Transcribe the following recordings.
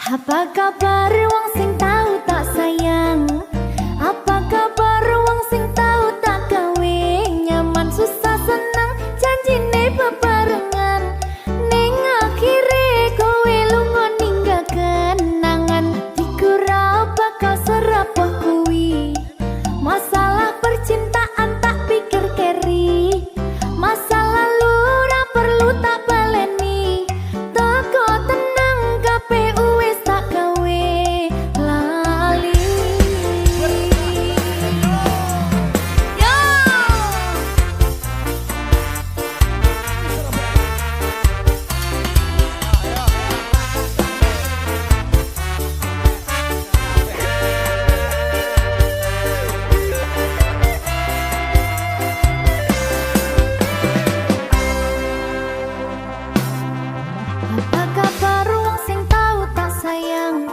Apa kabar wong sing tau tak sayang? Apa kabar wong sing tau tak gawe? Nyaman susah senang janjine bebarengan. Ning akhire kowe lunga ninggal kenangan. Dikira bakal serapuh kuwi. Masalah percintaan tak pikir keri. Masa lalu ora perlu tak baleni. Toko tenang KPU wis tak gawe lali. Yo. Apa kabar wong sing tau tak sayang?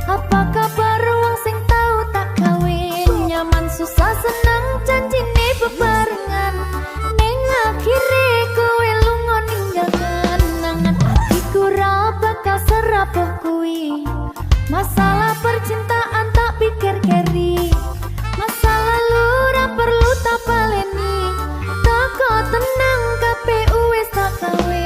Apa kabar wong sing tau tak kawin? Nyaman susah senang janjine bebarengan. Ning akhire kowe lunga ninggal kenangan. Atiku ra bakal serapuh kuwi. Masalah percintaan tak pikir keri. Masa lalu ra perlu tak baleni. Toko tenang KPU wis tak gawe.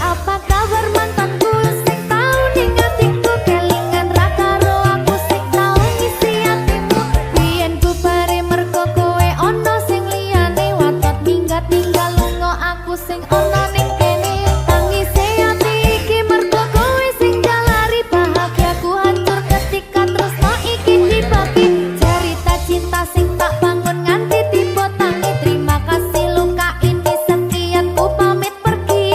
Apa kabar mantanku sing tau ning atiku kelingan ra karo aku sing tau ngisi atimu. Biyen ku bare mergo kowe ono sing liyane watot minggat tinggal lunga aku sing ono ning kene. Tangise ati iki mergo kowe sing jalari bahagiaku hancur ketika tresno iki dibagi. Cerita cinta sing tak bangun nganti tiba tangi. Terima kasih luka ini sekian ku pamit pergi.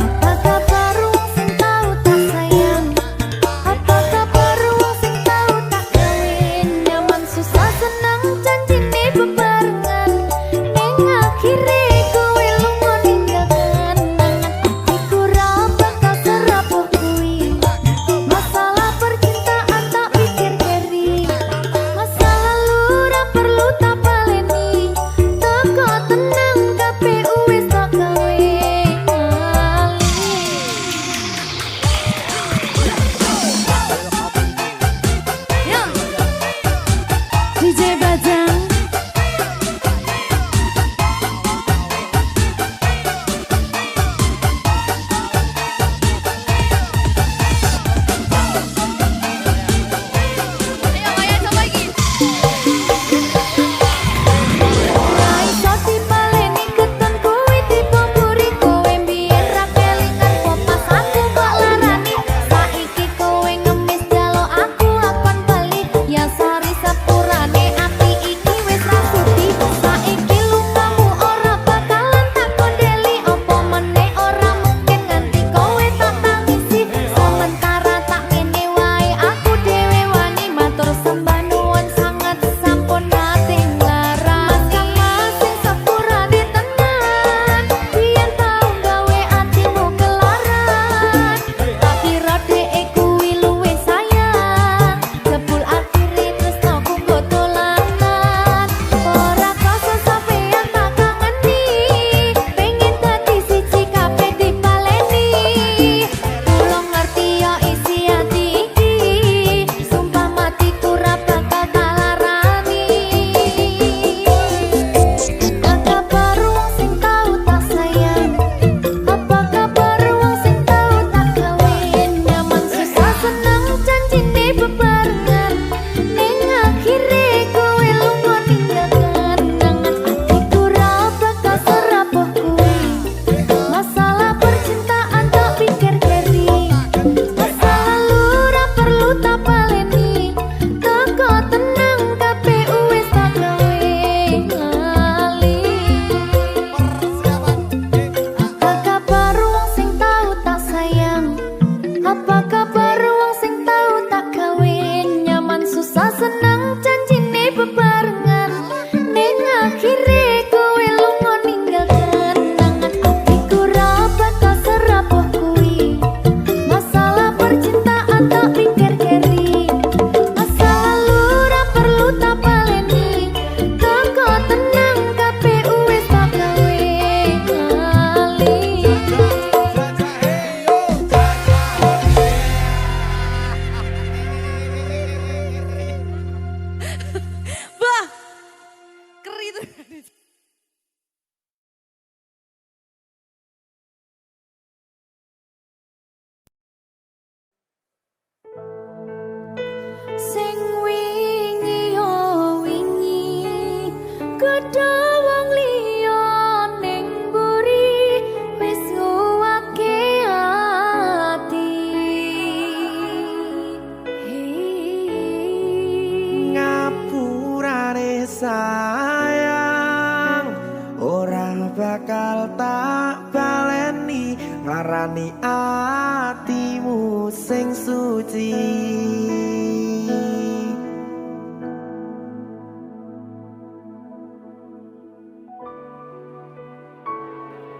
Apa kabar wong sing tau tak sayang? Apa kabar wong sing tau tak kawin? Nyaman susah senang janjine bebarengan. Ning akhire kowe lunga ninggal kenangan. Atiku ra bakal serapuh kuwi. Masalah percintaan tak pikir keri. Masa lalu ra perlu tak baleni. Toko tenang KPU wis tak gawe lali. Yo. DJ Bajang. Ora iso dipaleni keton kuwi dipompuri. Kowe mbiyen ra kelingan kok pas aku kok larani. Saiki kowe ngemis jalo aku akon bali. Ya sari sepurane ati iki wis ra sudi. Saiki lukamu ora bakalan tak kondeli. Apa meneh ora mungkin nganti kowe tak tangisi. Sementara tak ngene wae aku dhewe wani matur sembah nuwun sanget sampun nate nglarang. Mas sing sepurane tenan biyen tau gawe atimu kelaran. Tak kira dhek kuwi luwih sayang. Jebul akhire tresnoku nggo dolanan. Ora krasa sampeyan tak kangeni. Pengen dadi siji kabeh dipaleni. Tulung ngerti yo isi ati iki. Sumpah matiku ra bakal tak larani. Apa kabar wong sing tau tak sayang? Apa kabar wong sing tau tak kawin? Nyaman susah senang janjine bebarengan. Ning akhire kowe lunga ninggal kenangan. Atiku ra bakal serapuh kuwi. Masalah percintaan tak pikir keri. Masa lalu ra perlu tak baleni. Toko tenang KPU wis tak gawe lali. Apa kabar wong sing tau tak sayang? Apa kabar wong sing tau tak kawin? Nyaman susah senang janjine bebarengan. Ning akhire kowe lunga ninggal kenangan. Atiku ra bakal serapuh kuwi. Masalah percintaan tak pikir keri. Masa lalu ra perlu tak baleni. Toko tenang KPU wis tak gawe lali. sayang ora bakal tak baleni ngarani atimu sing suci.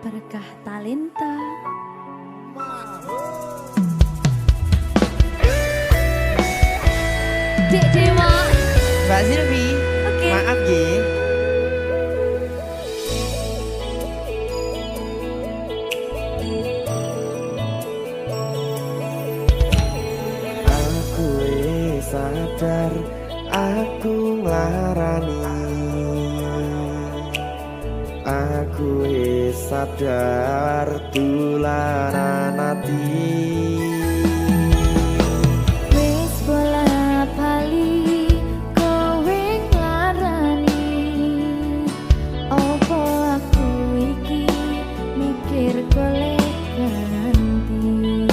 Berkah talenta. Dek Dewa. Mbak Silvi, maaf ya. Aku sadar aku nglarani. Aku sadar tularan ati. Wis bola bali kowe nglarani. Opo aku iki mikir golek ganti.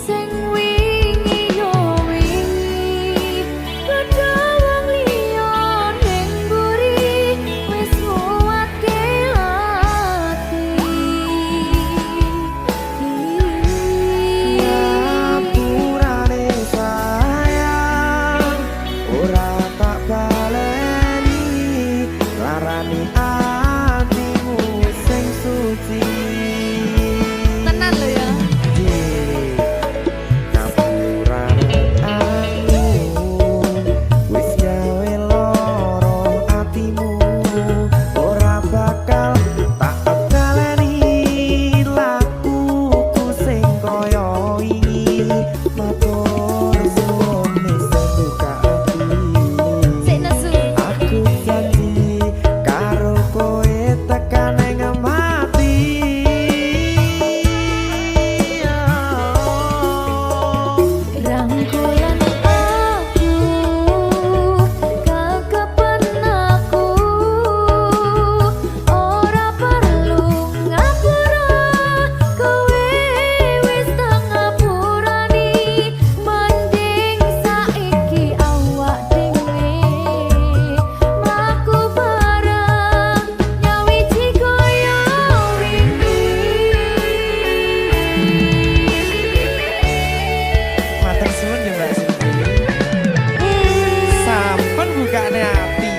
Sing wingi yo wingi padha wong liya ning mburi wis nguwatke ati. Ngapurane sayang ora tak baleni larani atimu sing suci. Tenan lho ya. Ngapurane aku wis gawe loro atimu ora bakal tak baleni lakuku sing kaya wingi matur suwun sing buka ati. Sik nesu. Aku janji karo kowe tekan ing mati. Rangkulan aku kekepen aku ora perlu ngapura kowe wis tak ngapurani mending saiki awak dhewe mlaku bareng nyawiji koyo wingi. Matur suwun ya Mbak Silvi. Sampun bukane ati.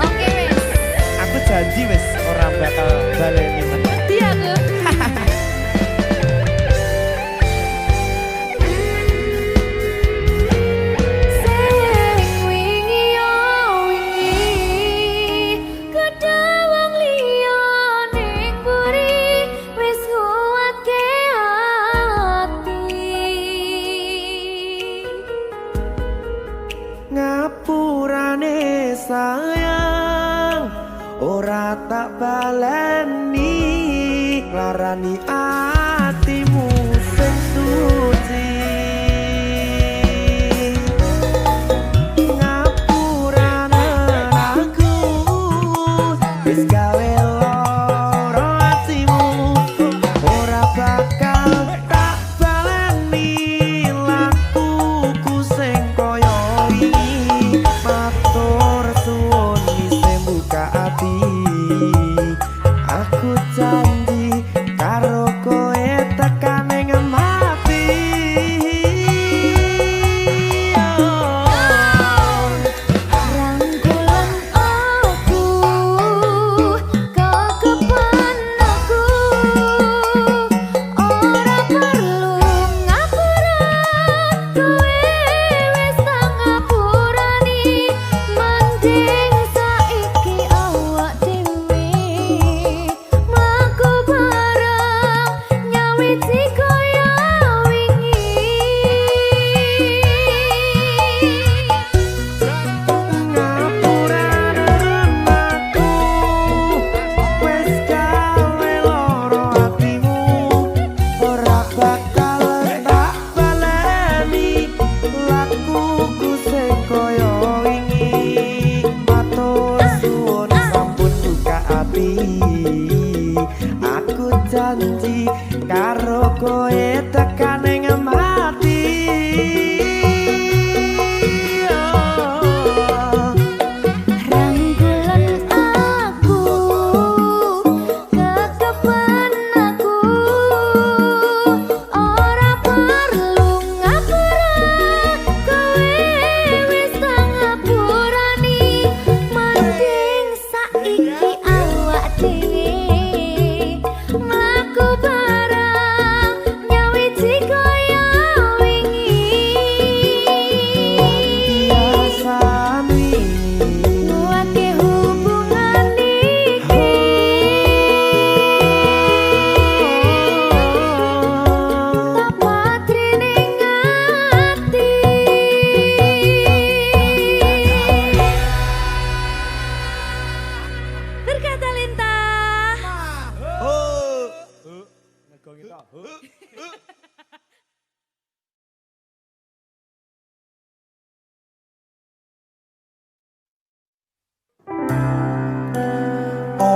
Oke wis. Aku janji wis ora bakal baleni meneh. Dia aku. Sing wingi yo wingi kedha wong liya ning mburi wis nguwatke ati. Ngapurane sayang ora tak baleni larani atimu sing suci. Ngapurane aku wis gawe loro atimu ora bakal tak baleni lakuku sing kaya wingi matur suwun sing buka ati. Aku janji karo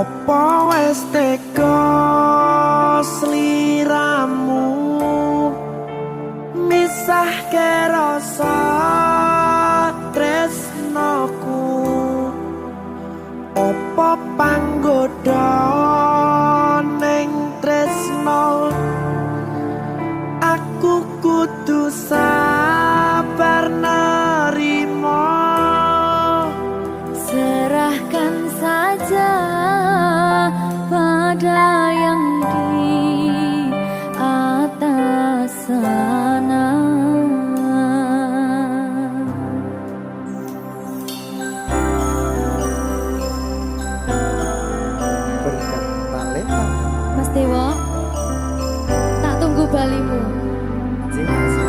Opo wis teka sliramu misahke rasa tresnoku. Opo panggoda ning tresno aku kudu sabar nerima. Serahkan saja pada yang di atas sana. Berkat talenta Mas Dewo, tak tunggu balimu. Jiwis.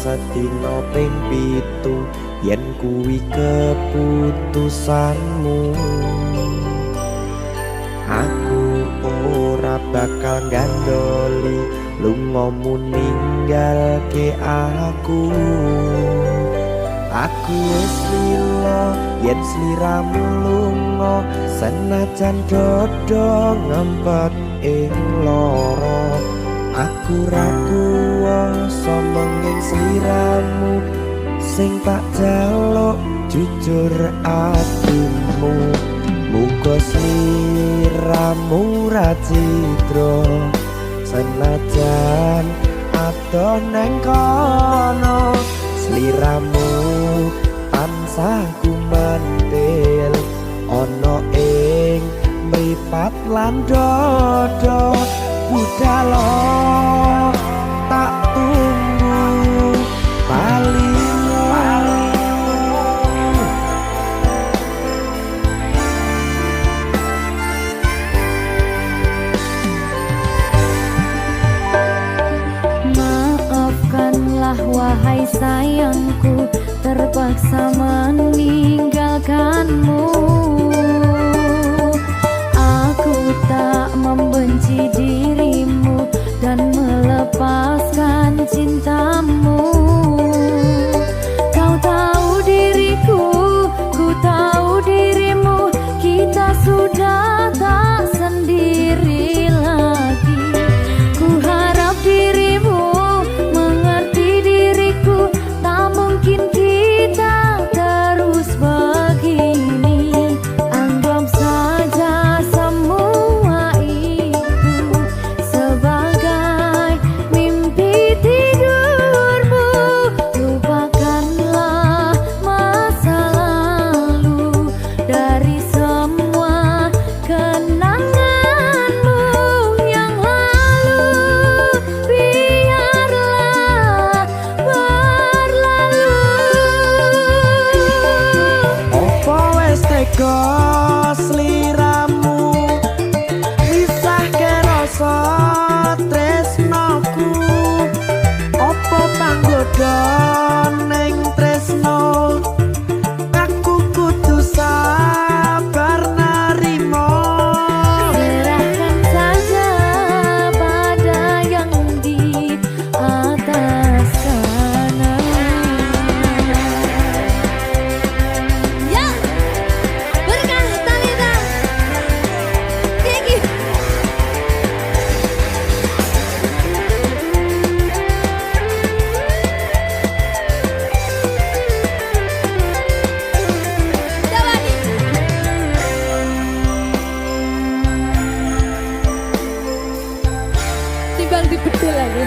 Sedina ping 7 yen kuwi keputusanmu, aku ora bakal gandoli lungamu ninggalke aku. Aku wis lila yen sliramu lunga, senajan dodo ngempet ing lara. Aku ra kuwasa menging sliramu sing tak jaluk jujur atimu. Muga sliramu ra citra senajan adoh neng kono. Sliramu tansah gumantil ana ing mripat lan dodo. Budalo tak tunggu balimu. Maafkanlah wahai sayangku, terpaksa meninggalkanmu. Aku tak membenci dirimu dan melepaskan cintamu. Kau tahu diriku, ku tahu dirimu, kita sudah tak sendiri lagi. Ku harap dirimu mengerti diriku, tak mungkin kita terus begini. Anggap saja semua itu sebagai mimpi tidurmu. Lupakanlah masa lalu dari semua kenanganmu yang lalu. Biarlah berlalu. Opo wis tega sliramu misahke rasa tresnoku. Opo panggoda ning tresno aku kudu sabar nerima. Serahkan saja pada yang di atas sana. Ya, berkah talenta. Gigi. Jawadi. Timbang dibedil lagi.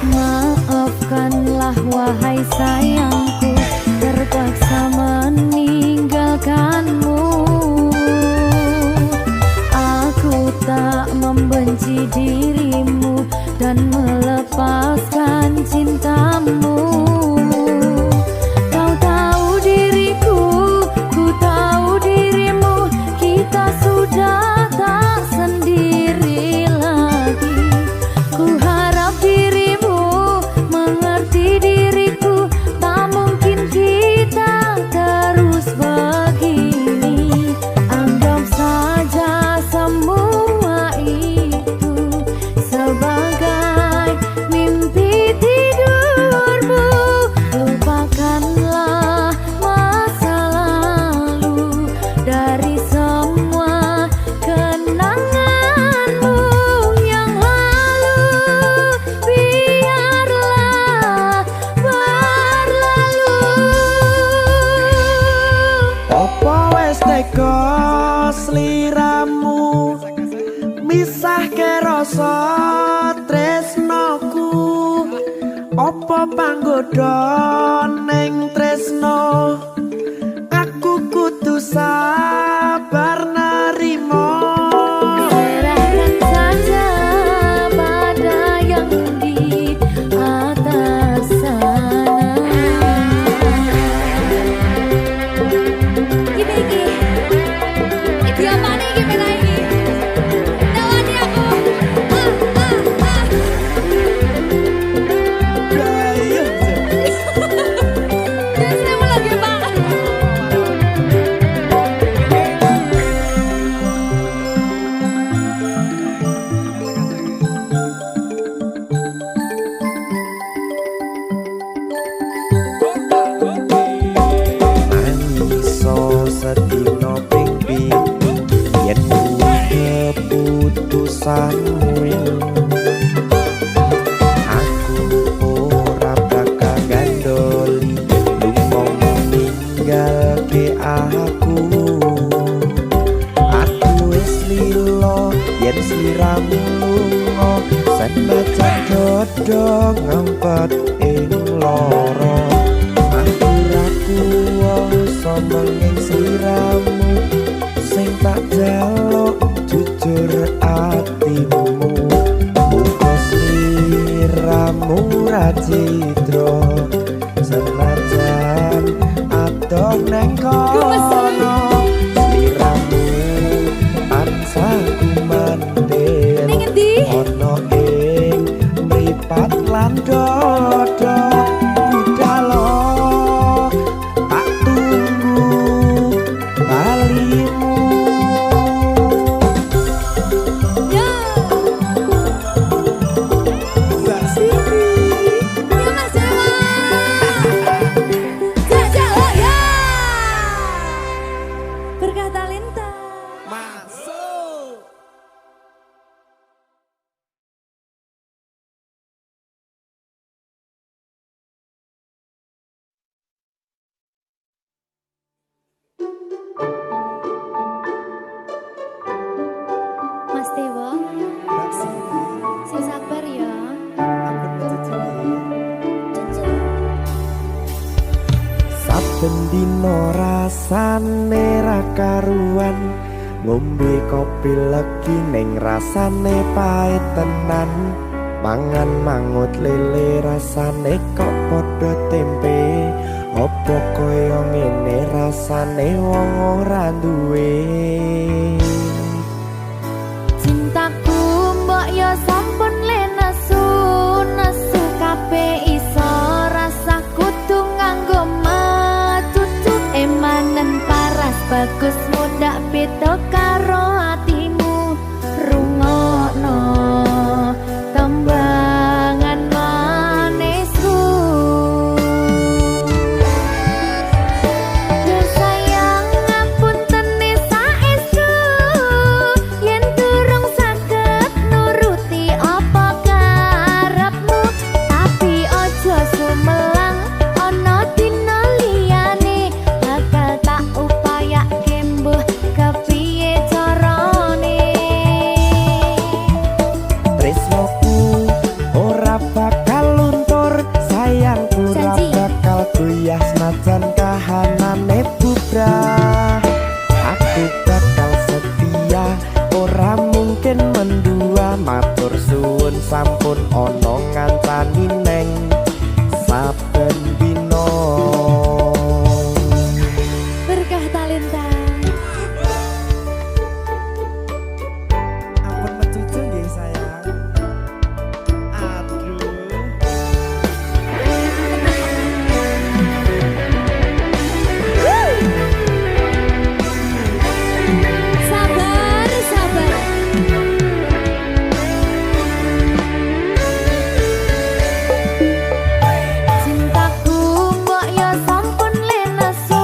Maafkanlah wahai sayangku, terpaksa meninggalkanmu. Aku tak membenci dirimu dan melepaskan cintamu. Kau tahu diriku, ku tahu dirimu, kita sudah tak sendiri lagi. Ku harap dirimu mengerti diriku, tak mungkin kita terus begini. Apa panggoda ning tresno aku kudu sabar narimo Serahkan saja pada yang di atas sana. Iki apa nih gimana ini? Tawani aku. Ayo. Dan saya mau lagi banget. Mangiso sedina ping pitu yen keputusanmu aku ora bakal gandoli lunga ninggalke aku wis lilo yen sliramu lunga senajan dodo ngempet ing loro aku ra kuwasa menging sliramu sing tak jaluk jujur atimu muga sliramu ra citra senajan adoh neng kono sliramu tansah kumandel Ning endi? ono ing mripat lan dodo budalo tak tunggu balimu Ya. Mbak Siti. Ya Mas Dewa. Jajak oh ya. Berkah talenta. Masuk. Mas Dewa, Mbak Siti. sing sabar ya. Ampun mencuci. saben dino rasane ra karuan ngombe kopi legi ning rasane pahit tenan mangan mangut lele rasane kok padha tempe opo kaya ngene rasane wong ora duwe Cintaku mbok yo sampun le nesu kabeh iso rasa kudu nganggo matutu emanen paras bagus mudak beda karo atimu rungokno tembangan manisku Yo sayang ngapunten saestu yen durung saged nuruti apa karepmu tapi aja sumelang ana dina liyane bakal tak upayake mbuh kepiye carane tresnoku ora bakal luntur sayangku ora Janji. bakal goyah senajan kahanane bubrah aku bakal setia ora mungkin mendua matur suwun sampun ana ngancani neng saben dina berkah talenta Ampun mencuci nggih sayang. Aduh. sabar sabar cintaku mbok yo sampun le nesu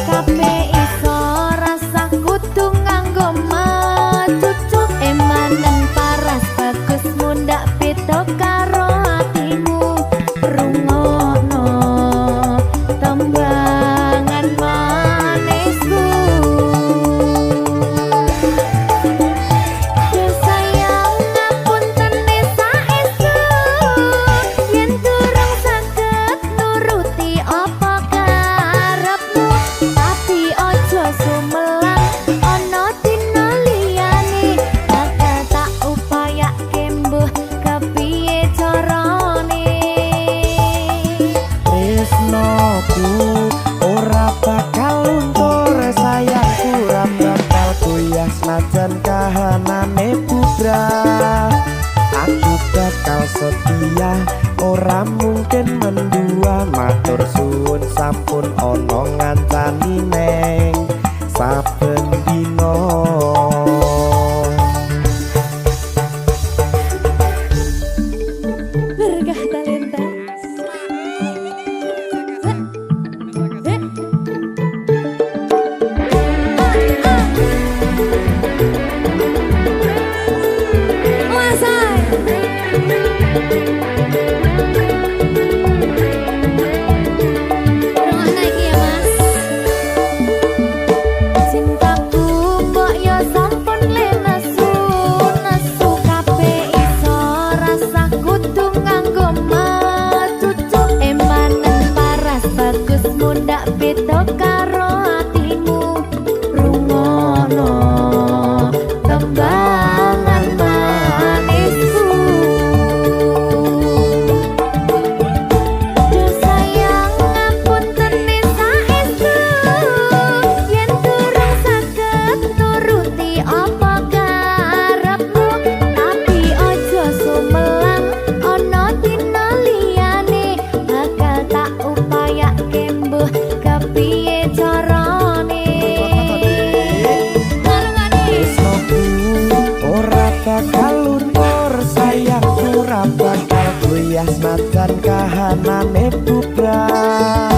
kabeh iso rasa kudu nganggo matutu emanen paras bagus mundak beda karo atimu rungokno tembangan manisku Yo sayang ngapunten saestu yen ora mungkin mendua. Matur suwun sampun ana ngancani neng saben dina. Berkah talenta. Senajan kahanane bubrah,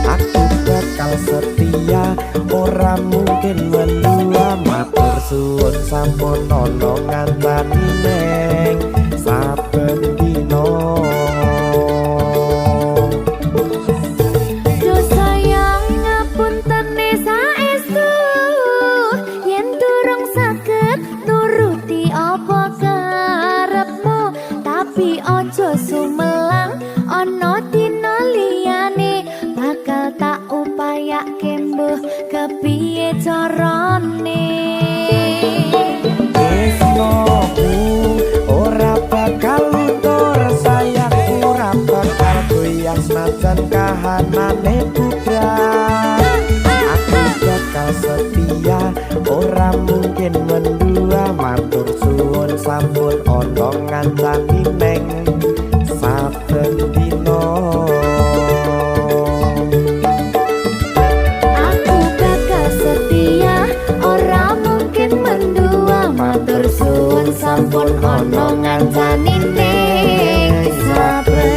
aku bakal setia, ora mungkin mendua. Matur suwun sampun ana ngancani neng saben dina. Ojo sumelang ana dina liyane bakal tak upayake mbuh kepiye carane. Tresnoku ora bakal luntur, sayangku ora bakal goyah senajan kahanane bubrah. Aku bakal setia, ora mungkin mendua. Matur suwun sampun ana ngancani neng saben dina. Aku bakal setia, ora mungkin mendua. Matur suwun sampun ana ngancani neng saben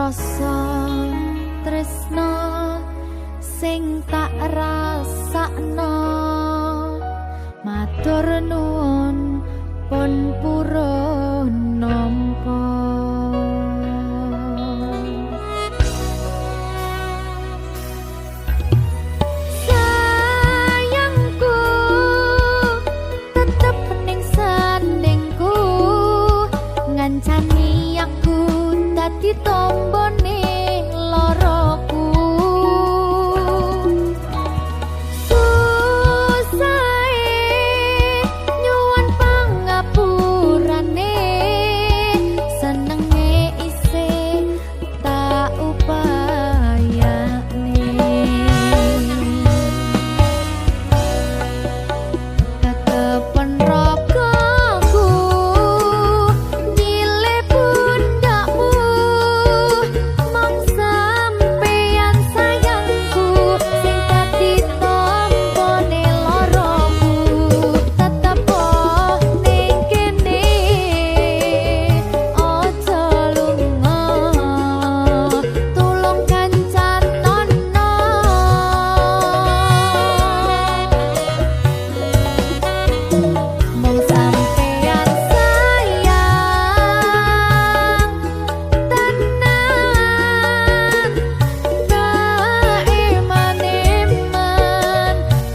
rasa tresno sing tak rasakno matur nuwun pun purun nampa sayangku tetep ning sandingku ngancani aku dadi tombone loroku susahe nyuwun pangapurane senenge isih tak upayane ketepen rogoku nyilih pundakmu mong sampeyan sayangku sing dadi tombone loroku tetep ning kene aja lunga tulung kancan nono mong sampeyan sayang tenan tak eman-eman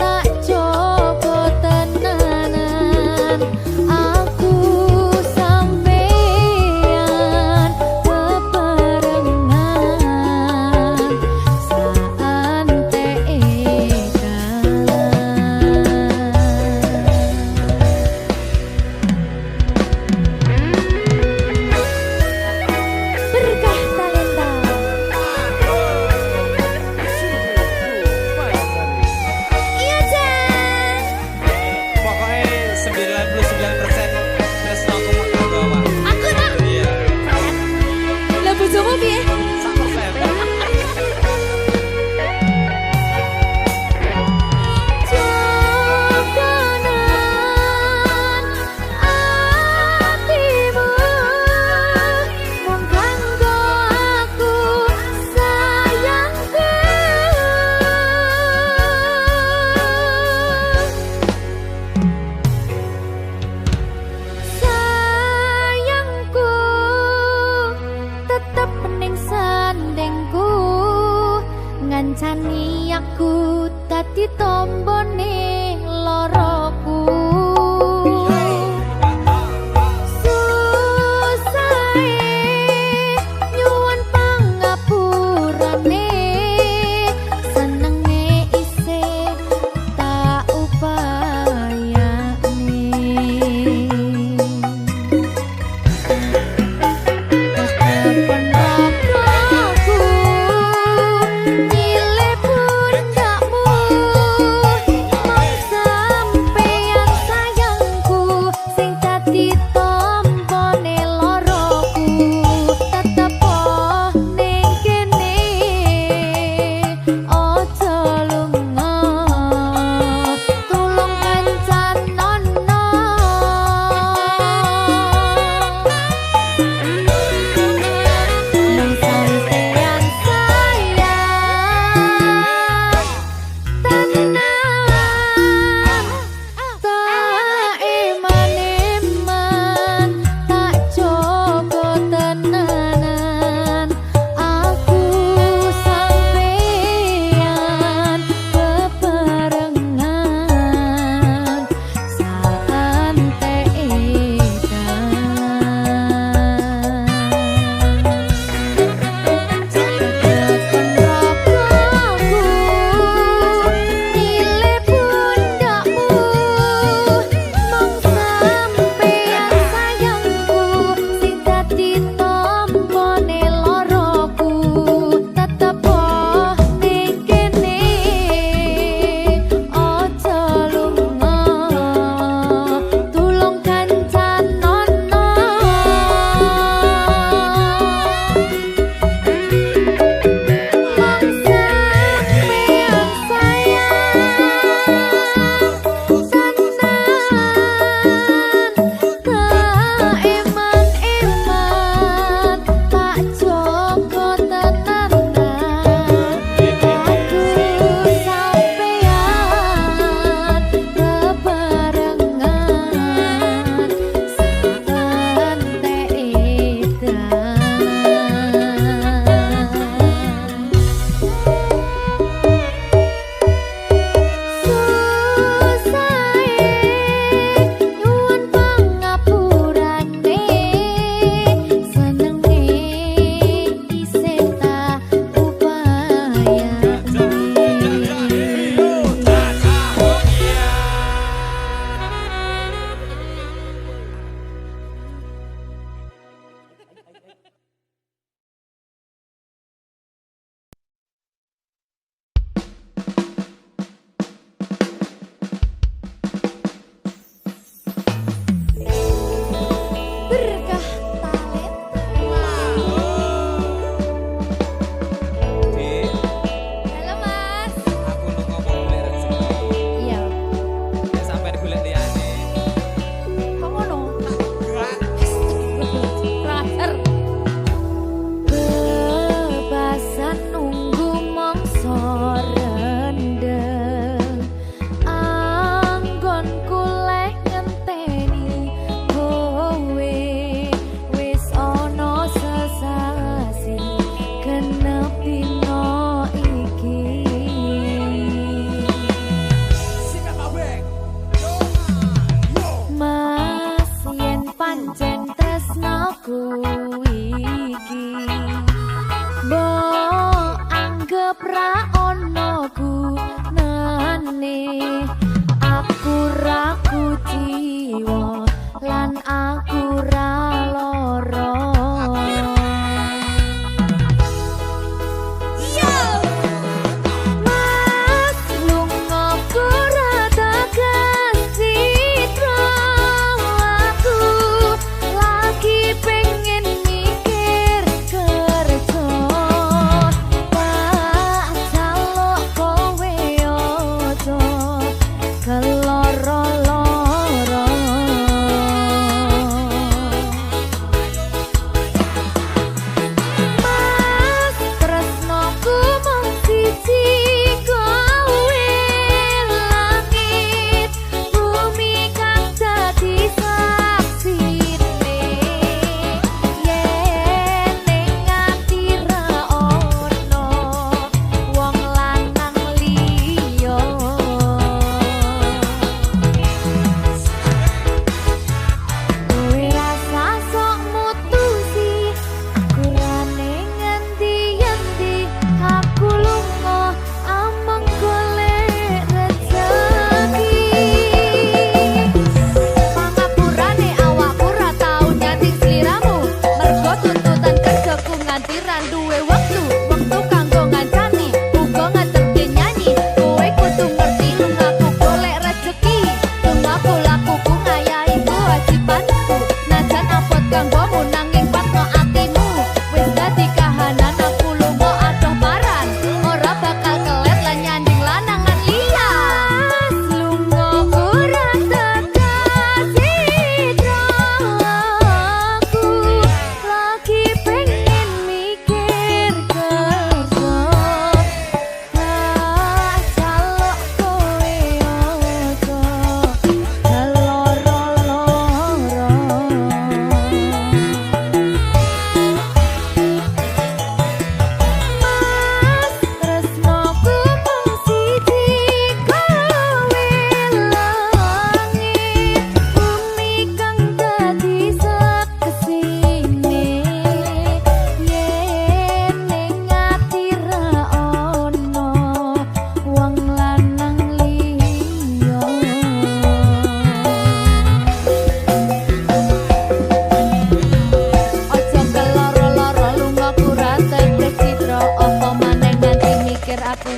tak coba tenanan aku sampeyan bebarengan saante berkah talenta iya Jan Pokoknya 99% Tresno aku mau bawa. aku tak Iya, lah bojomu piye 100%. Jokonan atimu mung kanggo aku sayangku sayangku tetep ning sandingku ngancani aku dadi tombone loroku susahe nyuwun pangapurane senenge isih tak upayane ketepen rogoku nyilih pundakmu mong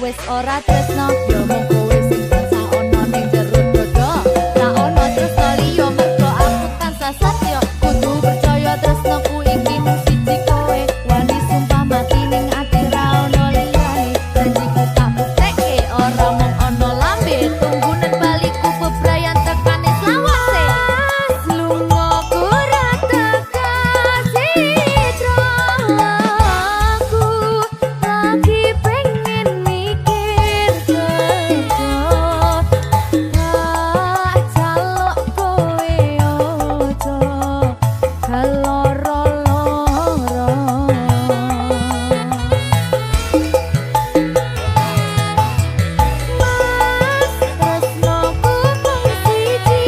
wis ora tresno yo mung kowe sing tansah ono ning jero dodo ra ono tresno liya mergo aku tansah satya kudu percaya tresnoku iki mung siji kowe wani sumpah mati ning ati ra ono liyane janjiku tak buktekke ora mung ono lambe tunggunen baliku bebrayan tekane slawase lunga ora tekasi aku lagi pengen mikir kerja jaluk kowe ojo kaloro-loro Mas tresnoku mung siji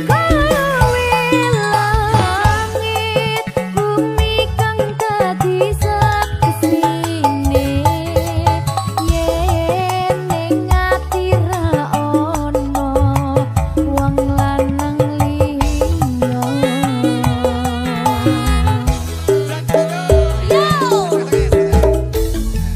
kowe langit bumi kang dadi sekesine yen ning ati ra ono wong lanang liya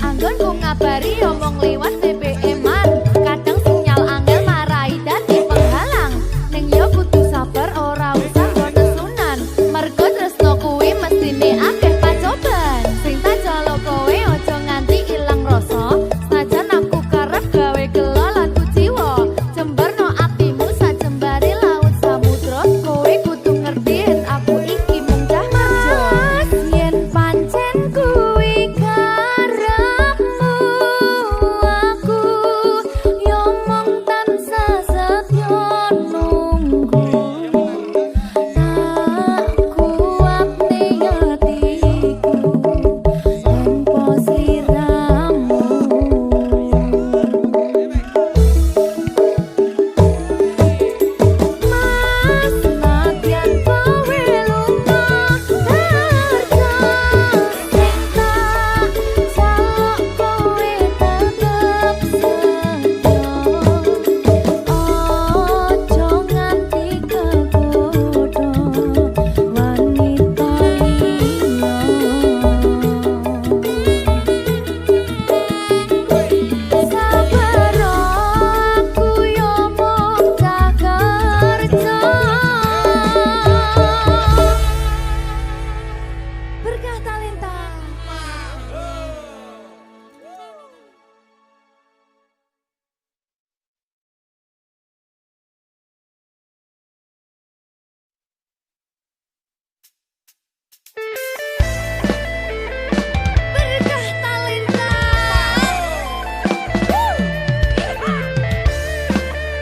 Anggonku ngabari omong liwat BBM-an kadang sinyal angel marai dadi penghalang ning yo kudu sabar ora usah nesunan mergo tresno kuwi mestine akeh pacoban sing tak jalo kowe aja nganti ilang rasa sajan aku karep gawe gelo lan kuciwa jembarno atimu sajembare laut samudra kowe kudu ngerti yen aku iki mung dah kerja yen pancen kuwi karepmu aku yo mung tansah setyo nunggu tak kuat ning atiku tanpa sliramu Mas nadyan kowe lunga kerja sing tak jaluk kowe tetep setyo ojo nganti kegodho wanita liya sabar aku yo mung cah kerja berkah talenta berkah talenta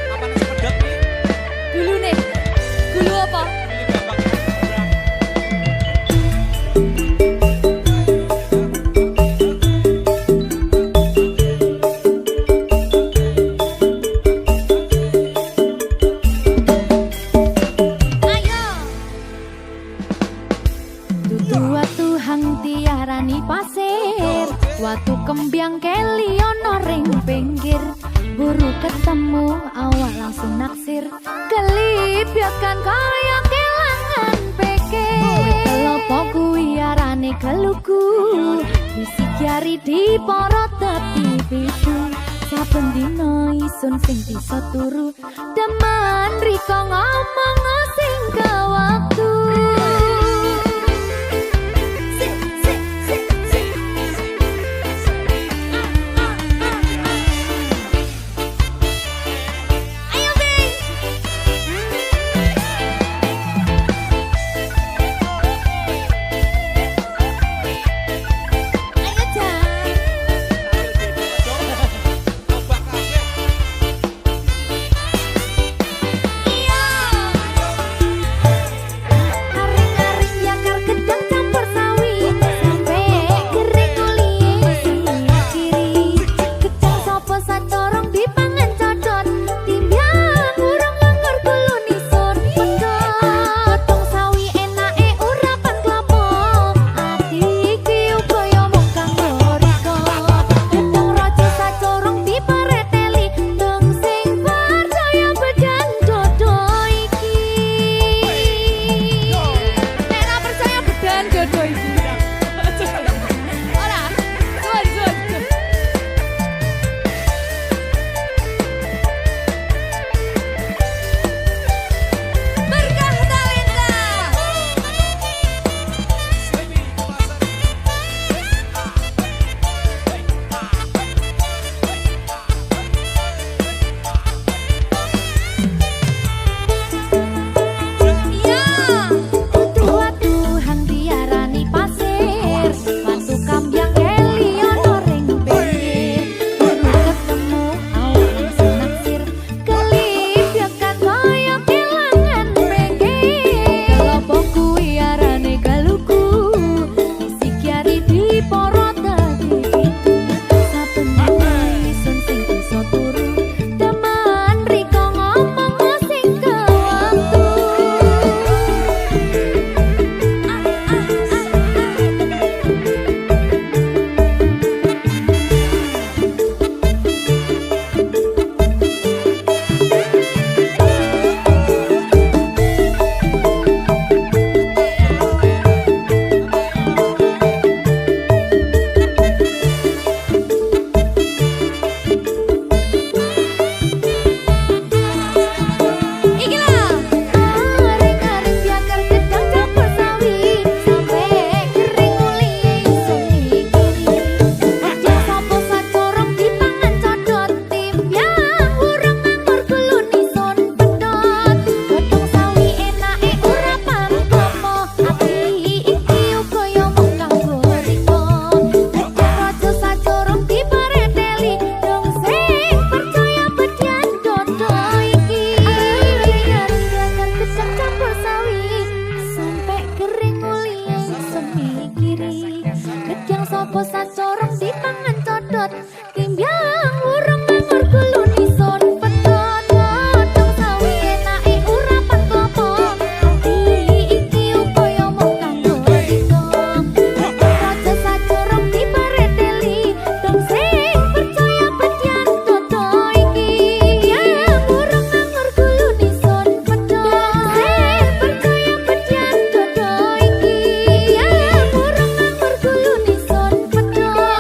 Kapan sepedot nih? dulu nih dulu apa Ini gampang. ayo dudu watu hang tiarani pasir watu kembyang keli ono ring pinggir buru ketemu awal langsung naksir kelipyakan kaya kelangan pikir kelopo kuwi arane keluku bisi jari di porot dadi pitu saben dina isun sing bisa turu demen riko ngomong sing ke waktu Ayo Bing Ayo Jan Abah kabeh. Iya opo sacorong dipangan codot Kimbyang urung nganggur gulu nison pedot Wodong sawi enake urapan klopo Ati iki upaya mung kanggo dikong Raja sacorong dipareteli Dong sing percaya bedyan dodo iki Yang urung nganggur gulu nison pedot Sing percaya bedyan dodo iki Yang urung nganggur gulu nison pedot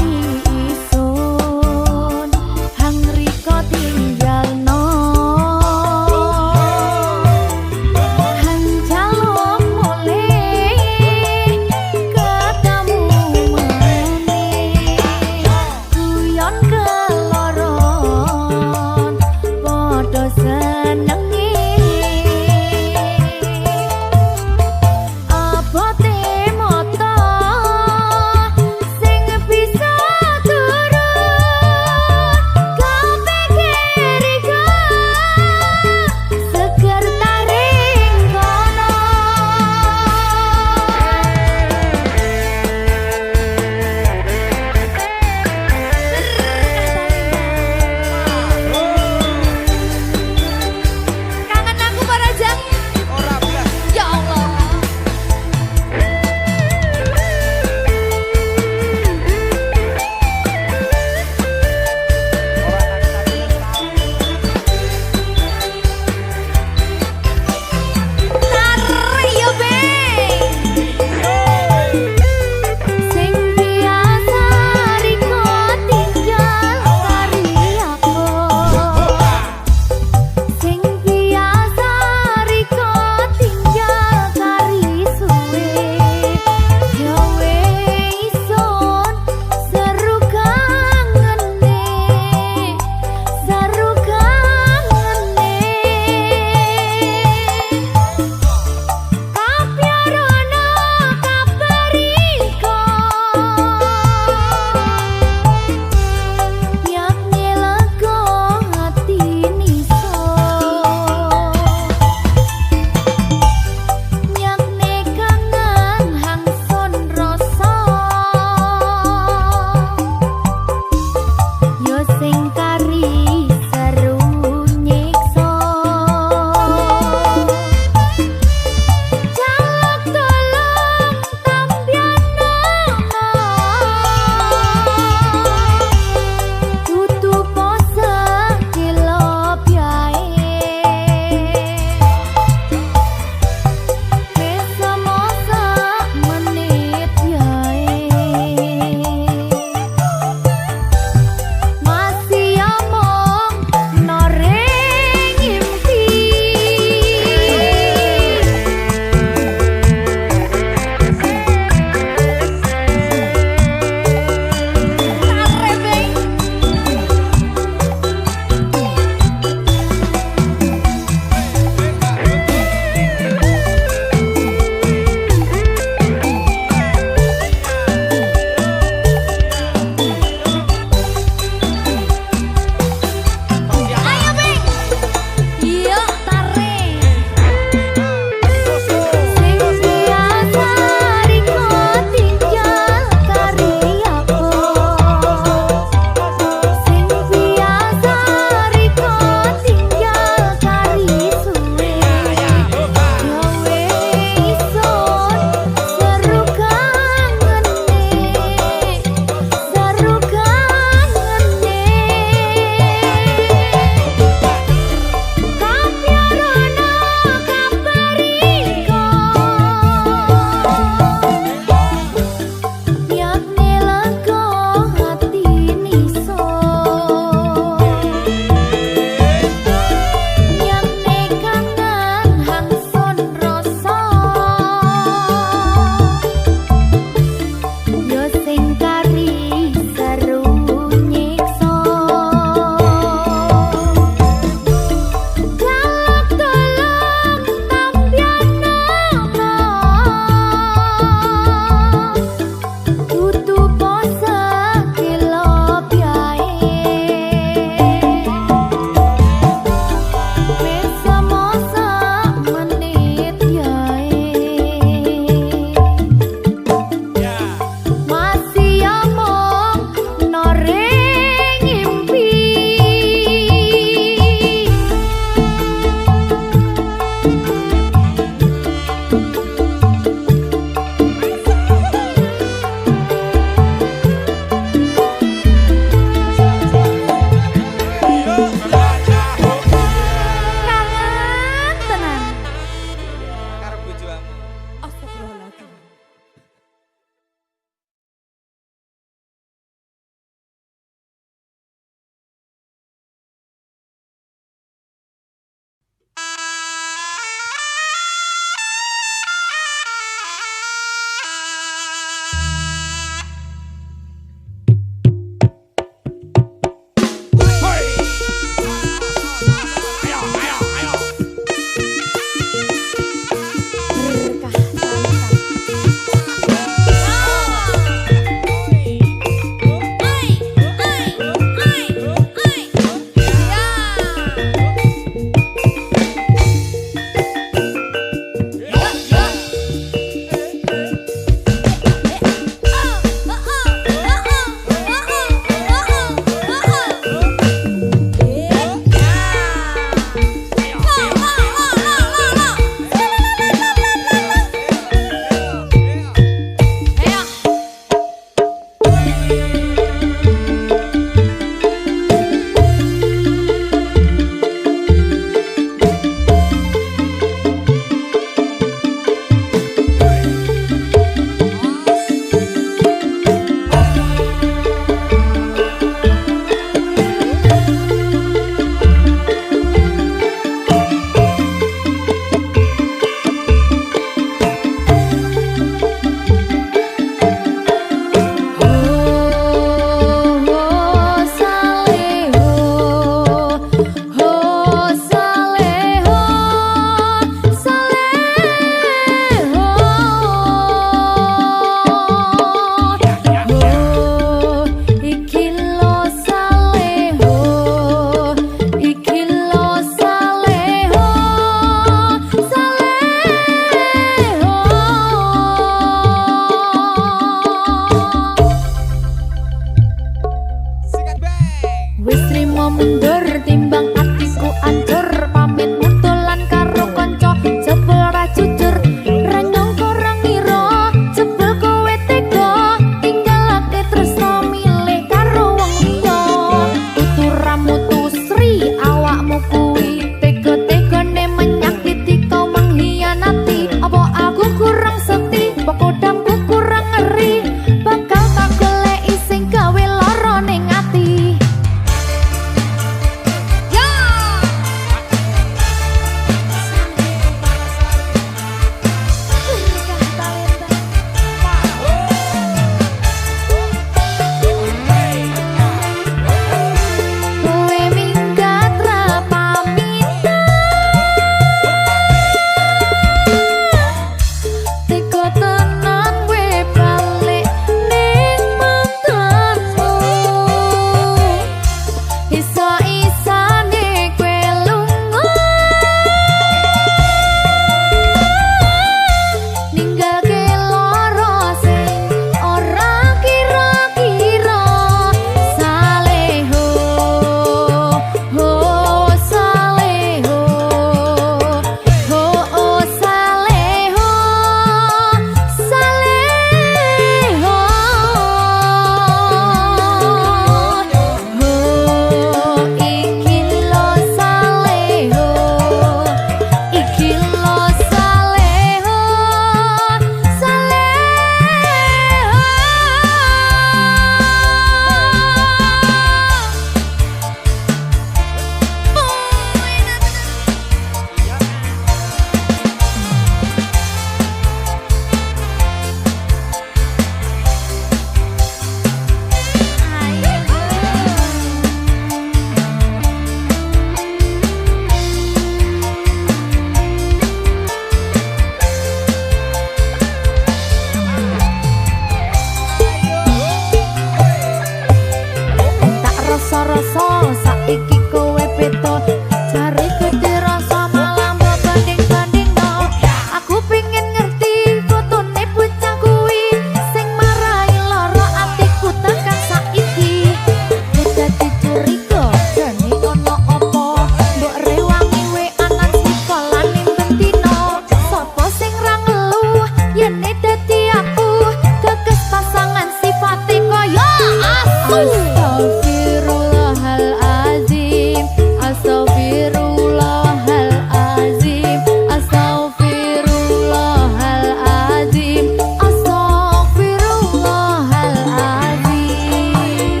Astaghfirullahalazim, astaghfirullahalazim, astaghfirullahalazim, astaghfirullahalazim.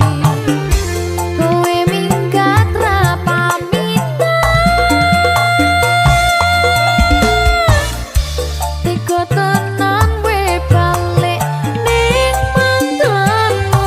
Kowe minggat ra pamitan, tega tenan we balik ning mantanmu.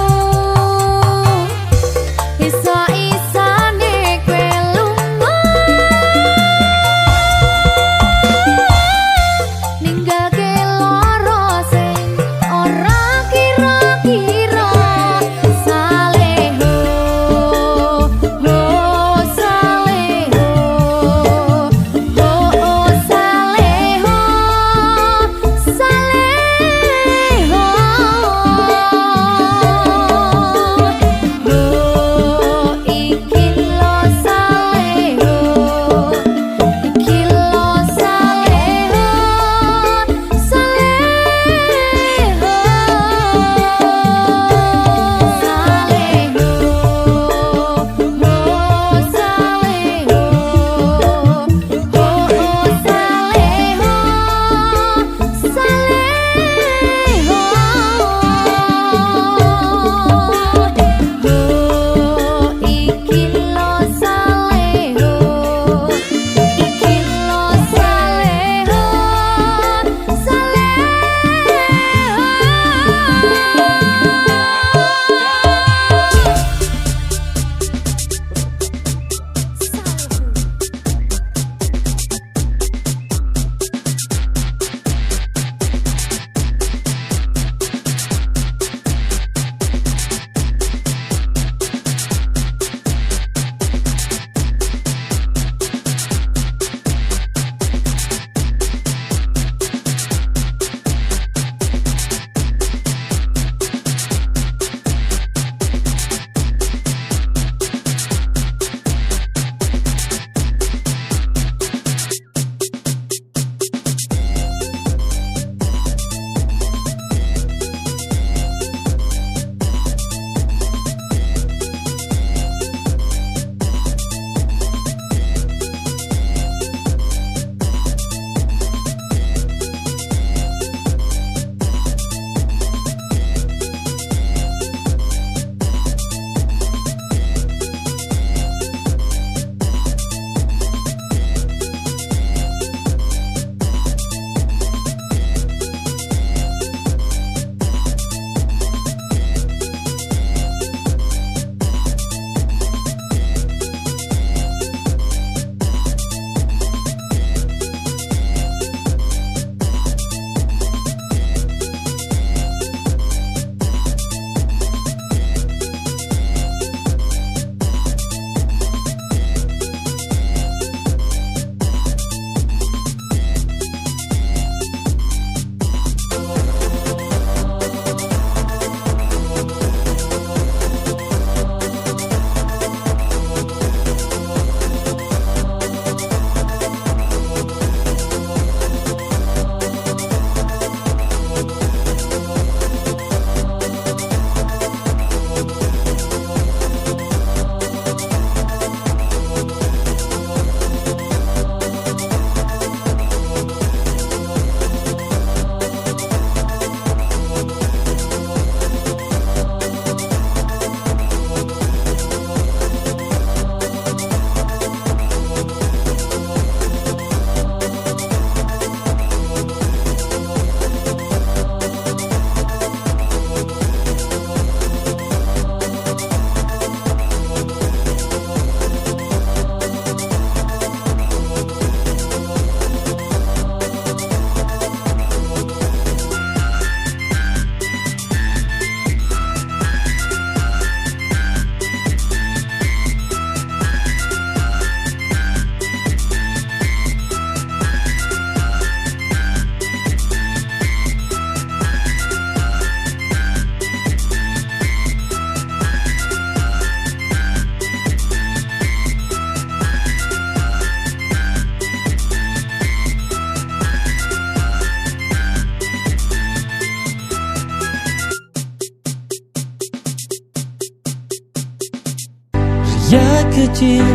Ria kecil,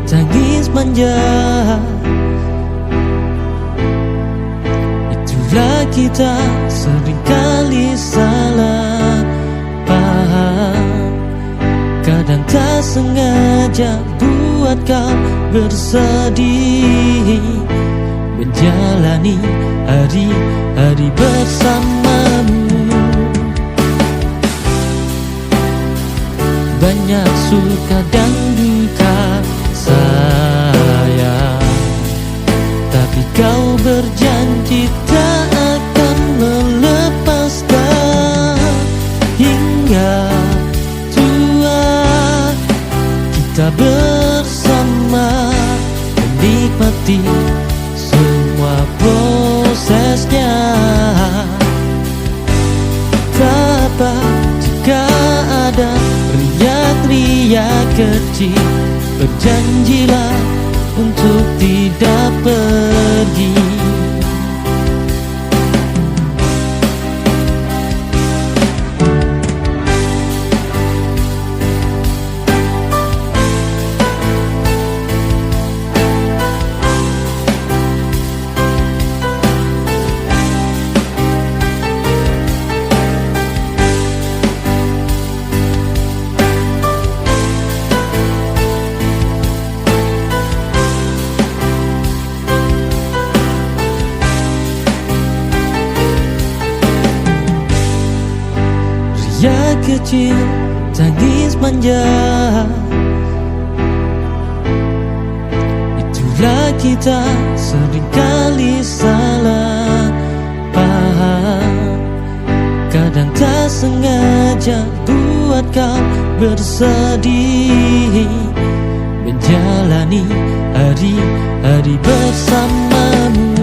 tangis manja, itulah kita seringkali salah paham. Kadang tak sengaja buat kau bersedih, menjalani hari-hari bersamamu. Banyak suka dan duka sayang, tapi kau berjanji tak akan melepaskan. Hingga tua kita bersama, menikmati semua prosesnya. Tak apa jika ada riak-riak kecil, berjanjilah untuk tidak pergi. Ria kecil, tangis manja, itulah kita seringkali salah paham. Kadang tak sengaja buat kau bersedih, menjalani hari-hari bersamamu.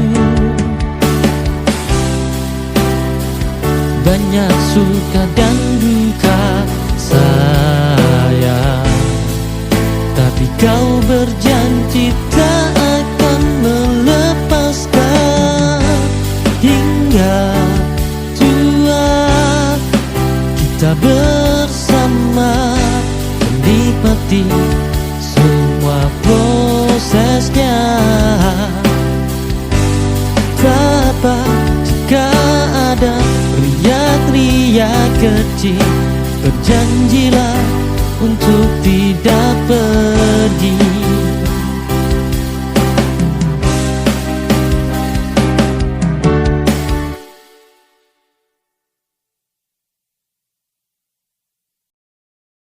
Banyak suka dan duka sayang, tapi kau berjanji tak akan melepaskan. Hingga tua kita bersama, menikmati semua prosesnya. Tak apa jika ada riak-riak kecil, berjanjilah untuk tidak pergi.